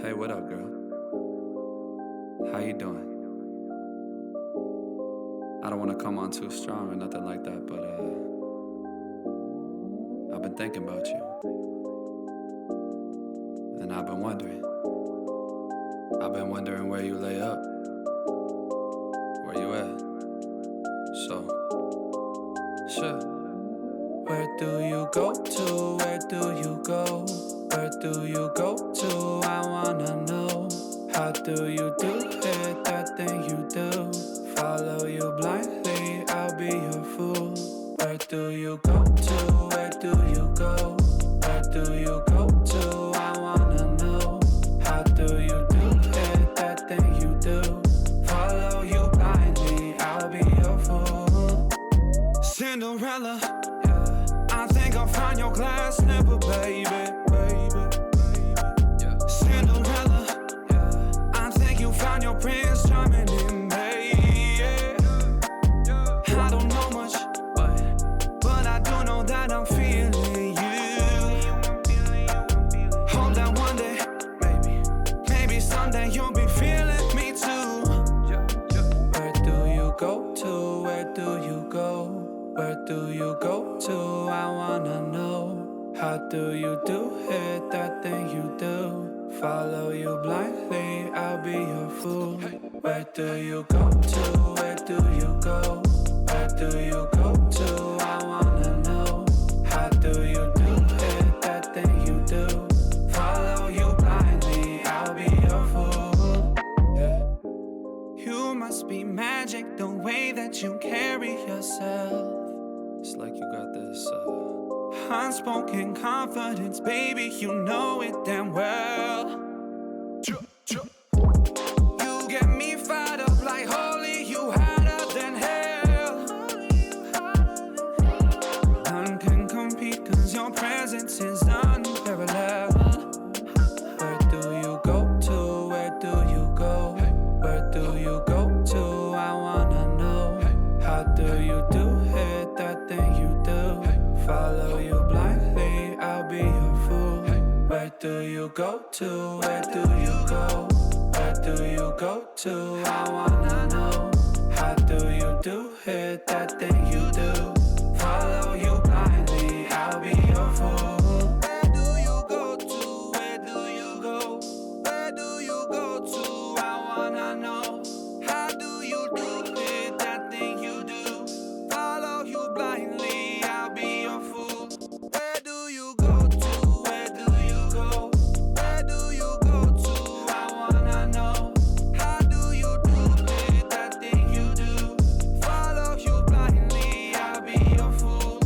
Hey, what up, girl? How you doing? I don't want to come on too strong or nothing like that, but I've been thinking about you. And I've been wondering where you lay up. Where you at? So, sure. Where do you go to? Where do you go? Where do you go to? I wanna know. How do you do it? That thing you do. Follow you blindly, I'll be your fool. Where do you go to? Where do you go? Where do you go to? I wanna know. How do you do it? That thing you do. Follow you blindly, I'll be your fool. Cinderella, I think I'll find your glass slipper, baby. Cinderella, I think you found your prince charming in me. I don't know much, but I do know that I'm feeling you. Hope that one day, maybe someday you'll be feeling me too. Where do you go to? Where do you go? Where do you go to? I wanna know. How do you do it? That thing you do. Follow you blindly, I'll be your fool. Where do you go to? Where do you go? Where do you go to? I wanna know. How do you do it? That thing you do. Follow you blindly, I'll be your fool. You must be magic, the way that you carry yourself. It's like you got this unspoken confidence, baby, you know it damn well. You get me fired up like holy, you hotter than hell. None can compete cause your presence is unparalleled. Where do you go to? Where do you go? Where do you go to? I wanna know. How do you do it? That thing you do. Follow you blindly, I'll be your fool. Where do you go to? Where do you go? Where do you go to? I wanna know. How do you do it? That thing you do. Follow you blindly, I'll be your fool. Where do you go to? Where do you go? Where do you go to? I wanna know. How do you do it? That thing you do. Follow you blindly, I'll be your fool. Where do you go to? Where do you go? Where do you go to? I wanna know. How do you do it? That thing you do. Follow you blindly, I'll be your fool.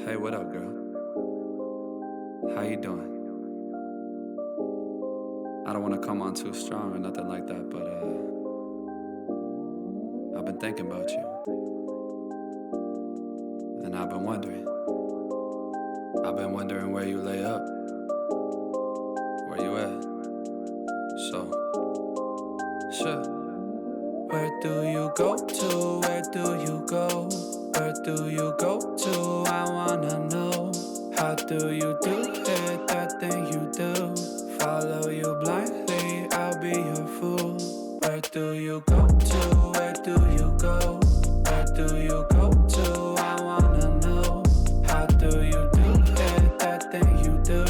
Hey, what up, girl? How you doing? I don't want to come on too strong or nothing like that, but I've been thinking about you. And I've been wondering where you lay up. Where you at? So, sure. Where do you go to? Where do you go? Where do you go to? I wanna know. How do you do it? That thing you do. Follow you blindly, I'll be your fool. Where do you go to? Where do you go? Where do you go to? I wanna know. How do you do it? That thing you do.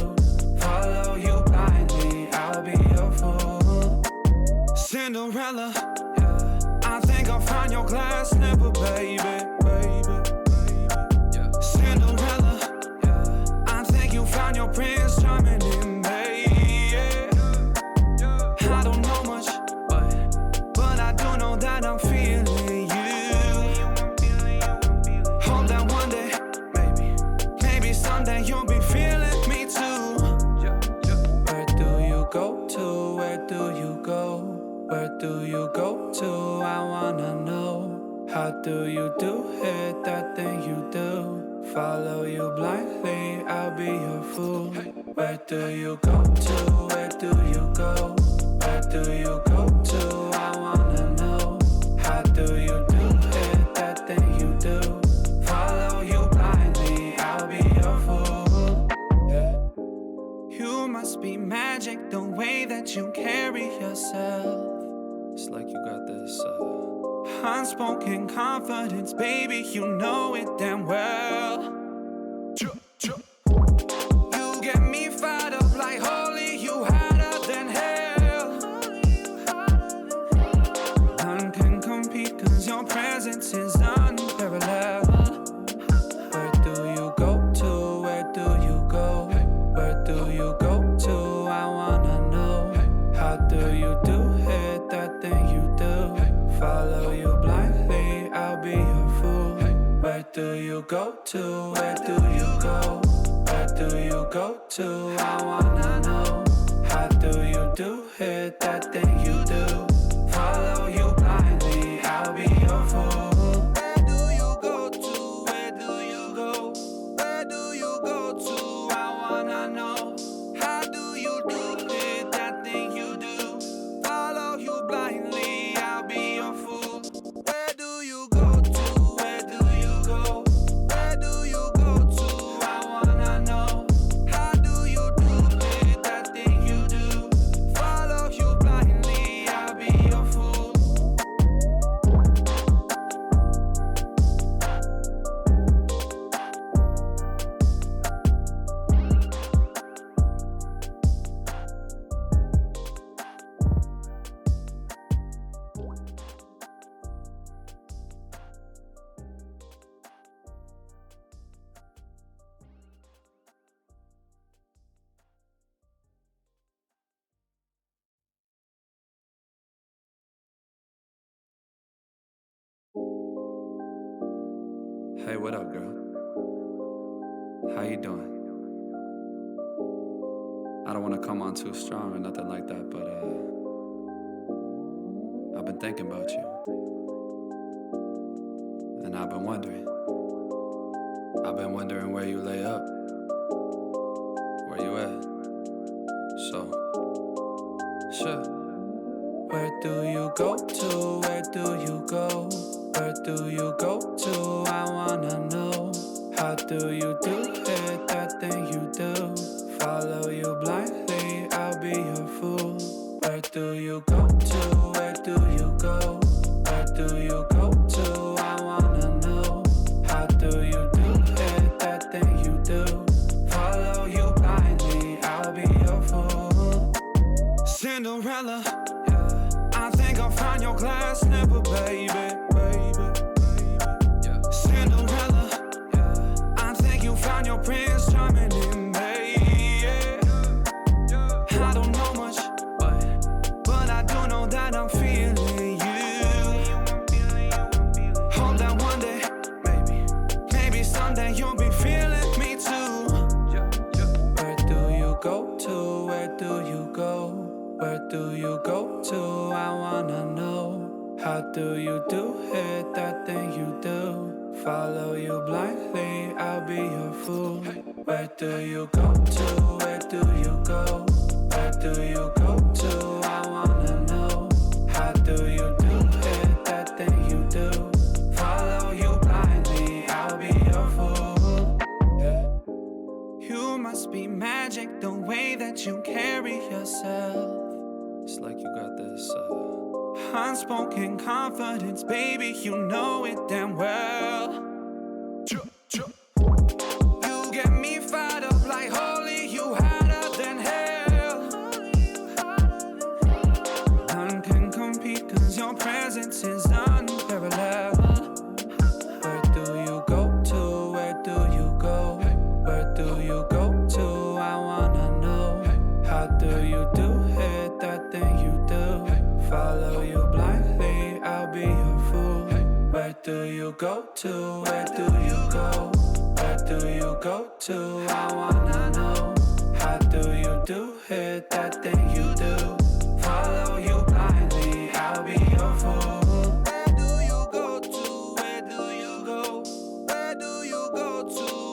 Follow you blindly, I'll be your fool. Cinderella, I think I'll find your glass slipper, baby. Cinderella, I think you found your prince charming in me. I don't know much, but I do know that I'm feeling you. Hope that one day, maybe someday you'll be feeling do you go to? I wanna know. How do you do it, that thing you do? Follow you blindly, I'll be your fool. Where do you go to? Where do you go? Where do you go to? I wanna know. How do you do it, that thing you do? Follow you blindly, I'll be your fool. You must be magic, the way that you carry yourself. It's like you got this unspoken confidence, baby, you know it damn well. You get me fired up like holy, you hotter than hell. None can compete, cause your presence is unparalleled. Where do you go to? Where do you go? Where do you go to? I wanna know. How do you do it, that thing you do? Follow you blindly, I'll be your fool. Where do you go to? Where do you go? Where do you go to? I wanna know. How do you do it, that thing you do? Follow you blindly, I'll be your fool. Where do you go to? Where do you go? Where do you go to? I wanna know. How do you do it, that thing you do? Follow you blindly, I'll be your fool. Where do you go to? Where do you go? Where do you go to? I wanna know. How do you do it, that thing you do? Follow you blindly, I'll be your fool. Hey, what up, girl? How you doing? I don't want to come on too strong or nothing like that, but I've been thinking about you. And I've been wondering. I've been wondering where you lay up. Where you at? So, sure. Where do you go to? Where do you go? Where do you go to? I wanna know. How do you do it, that thing you do? Follow you blindly, I'll be your fool. Where do you go to? Where do you go? Where do you go to? I wanna know. How do you do it, that thing you do? Follow you blindly, I'll be your fool. Cinderella, I think I'll find your glass slipper, baby. Cinderella, I think you found your prince charming in me. I don't know much, but I do know that I'm feeling you. Hope that one day, maybe someday you'll be feeling me too. Where do you go to? Where do you go? Where do you go to? I wanna know. How do you do it, that thing you do? Follow you blindly, I'll be your fool. Where do you go to? Where do you go? Where do you go to? I wanna know. How do you do it, that thing you do? Follow you blindly, I'll be your fool. You must be magic, the way that you carry yourself. It's like you got this unspoken confidence, baby, you know it damn well. You get me fired up like holy, you hotter than hell. None can compete, cause your presence is unparalleled. Where do you go to? Where do you go? Where do you go to? I wanna know. How do you do it, that thing you do? Follow you blindly, I'll be your fool. Where do you go to? Where do you go? Where do you go to? I wanna know. How do you do it, that thing you do? Follow you blindly, I'll you go to?